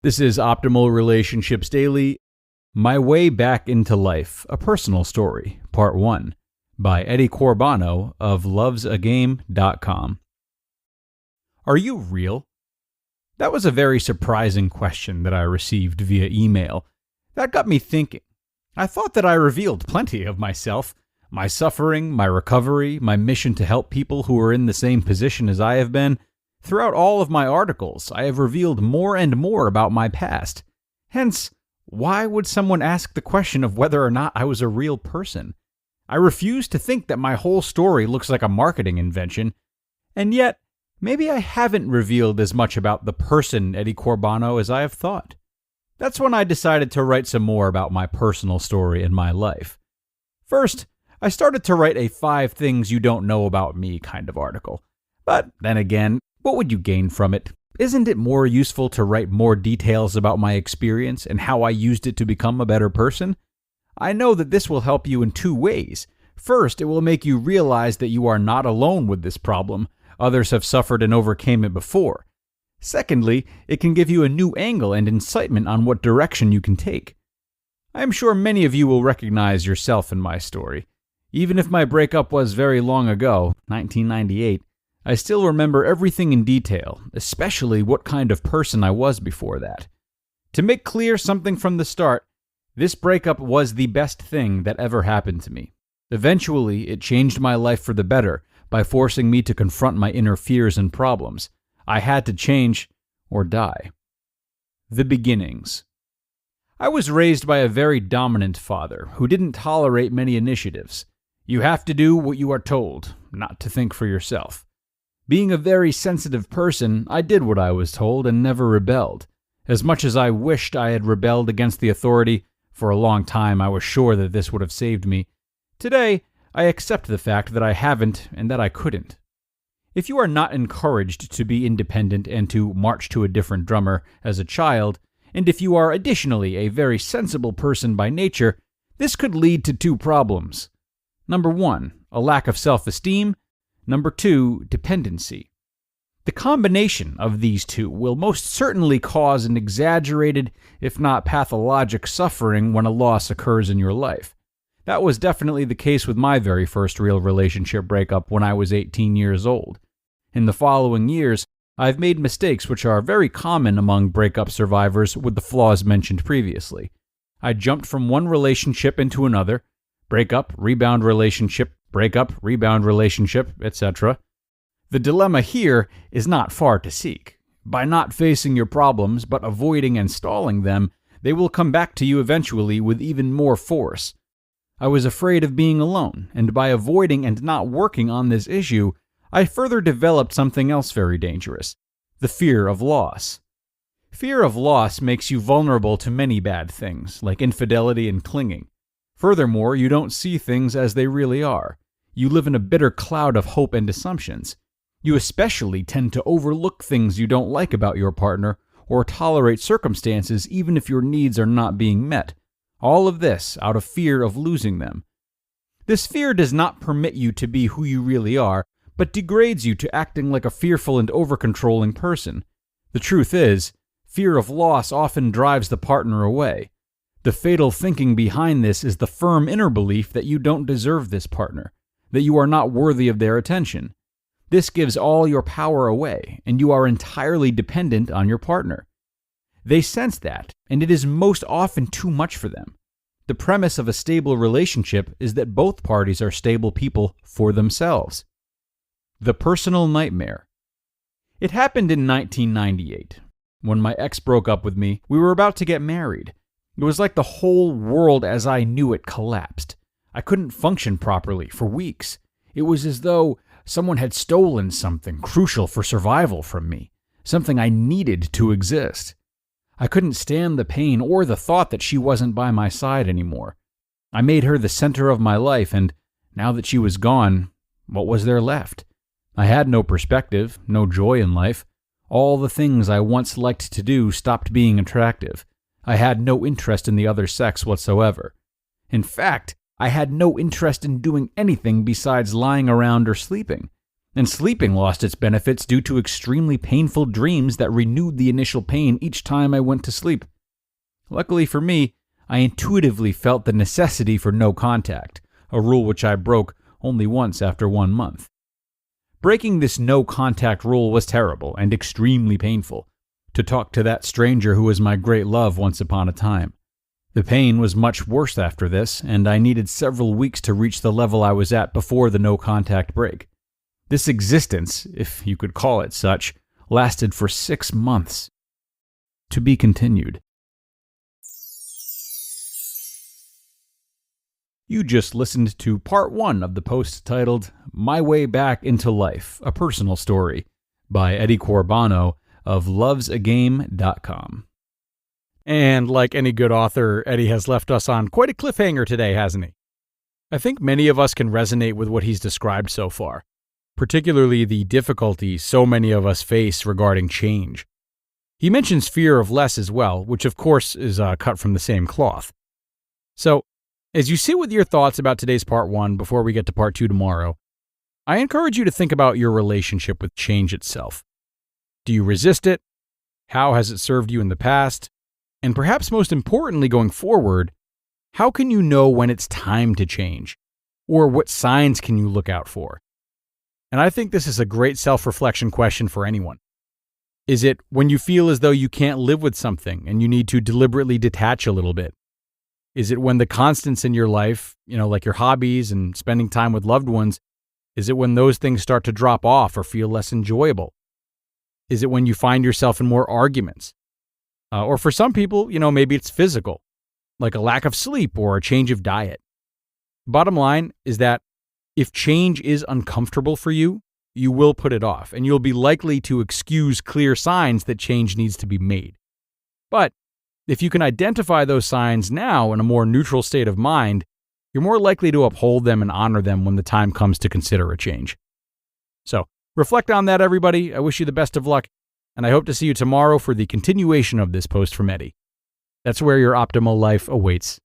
This is Optimal Relationships Daily, My Way Back into Life, a Personal Story, Part 1, by Eddie Corbano of lovesagame.com. Are you real? That was a very surprising question that I received via email. That got me thinking. I thought that I revealed plenty of myself, my suffering, my recovery, my mission to help people who are in the same position as I have been. Throughout all of my articles, I have revealed more and more about my past. Hence, why would someone ask the question of whether or not I was a real person? I refuse to think that my whole story looks like a marketing invention. And yet, maybe I haven't revealed as much about the person Eddie Corbano as I have thought. That's when I decided to write some more about my personal story and my life. First, I started to write a 5 things you don't know about me kind of article. But then again, what would you gain from it? Isn't it more useful to write more details about my experience and how I used it to become a better person? I know that this will help you in 2 ways. First, it will make you realize that you are not alone with this problem. Others have suffered and overcame it before. Secondly, it can give you a new angle and incitement on what direction you can take. I am sure many of you will recognize yourself in my story. Even if my breakup was very long ago, 1998, I still remember everything in detail, especially what kind of person I was before that. To make clear something from the start, this breakup was the best thing that ever happened to me. Eventually, it changed my life for the better by forcing me to confront my inner fears and problems. I had to change or die. The beginnings. I was raised by a very dominant father who didn't tolerate many initiatives. You have to do what you are told, not to think for yourself. Being a very sensitive person, I did what I was told and never rebelled. As much as I wished I had rebelled against the authority, for a long time I was sure that this would have saved me. Today, I accept the fact that I haven't and that I couldn't. If you are not encouraged to be independent and to march to a different drummer as a child, and if you are additionally a very sensible person by nature, this could lead to 2 problems. Number 1, a lack of self-esteem. Number 2, dependency. The combination of these 2 will most certainly cause an exaggerated, if not pathologic, suffering when a loss occurs in your life. That was definitely the case with my very first real relationship breakup when I was 18 years old. In the following years, I've made mistakes which are very common among breakup survivors with the flaws mentioned previously. I jumped from one relationship into another, breakup, rebound relationship, breakup, rebound relationship, etc. The dilemma here is not far to seek. By not facing your problems but avoiding and stalling them, they will come back to you eventually with even more force. I was afraid of being alone, and by avoiding and not working on this issue, I further developed something else very dangerous: the fear of loss. Fear of loss makes you vulnerable to many bad things, like infidelity and clinging. Furthermore, you don't see things as they really are. You live in a bitter cloud of hope and assumptions. You especially tend to overlook things you don't like about your partner or tolerate circumstances even if your needs are not being met. All of this out of fear of losing them. This fear does not permit you to be who you really are, but degrades you to acting like a fearful and over-controlling person. The truth is, fear of loss often drives the partner away. The fatal thinking behind this is the firm inner belief that you don't deserve this partner, that you are not worthy of their attention. This gives all your power away, and you are entirely dependent on your partner. They sense that, and it is most often too much for them. The premise of a stable relationship is that both parties are stable people for themselves. The personal nightmare. It happened in 1998. When my ex broke up with me, we were about to get married. It was like the whole world as I knew it collapsed. I couldn't function properly for weeks. It was as though someone had stolen something crucial for survival from me, something I needed to exist. I couldn't stand the pain or the thought that she wasn't by my side anymore. I made her the center of my life, and now that she was gone, what was there left? I had no perspective, no joy in life. All the things I once liked to do stopped being attractive. I had no interest in the other sex whatsoever. In fact, I had no interest in doing anything besides lying around or sleeping. and sleeping lost its benefits due to extremely painful dreams that renewed the initial pain each time I went to sleep. Luckily for me, I intuitively felt the necessity for no contact, a rule which I broke only once after 1 month. Breaking this no contact rule was terrible and extremely painful. To talk to that stranger who was my great love once upon a time. The pain was much worse after this, and I needed several weeks to reach the level I was at before the no contact break. This existence, if you could call it such, lasted for 6 months. To be continued. You just listened to part 1 of the post titled My Way Back into Life, a Personal Story, by Eddie Corbano of lovesagame.com. And like any good author, Eddie has left us on quite a cliffhanger today, hasn't he? I think many of us can resonate with what he's described so far, particularly the difficulty so many of us face regarding change. He mentions fear of less as well, which of course is cut from the same cloth. So, as you sit with your thoughts about today's part 1 before we get to part 2 tomorrow, I encourage you to think about your relationship with change itself. Do you resist it? How has it served you in the past? And perhaps most importantly going forward, how can you know when it's time to change? Or what signs can you look out for? And I think this is a great self-reflection question for anyone. Is it when you feel as though you can't live with something and you need to deliberately detach a little bit? Is it when the constants in your life, like your hobbies and spending time with loved ones, is it when those things start to drop off or feel less enjoyable? Is it when you find yourself in more arguments? Or for some people, maybe it's physical, like a lack of sleep or a change of diet. Bottom line is that if change is uncomfortable for you, you will put it off, and you'll be likely to excuse clear signs that change needs to be made. But if you can identify those signs now in a more neutral state of mind, you're more likely to uphold them and honor them when the time comes to consider a change. So, reflect on that, everybody. I wish you the best of luck, and I hope to see you tomorrow for the continuation of this post from Eddie. That's where your optimal life awaits.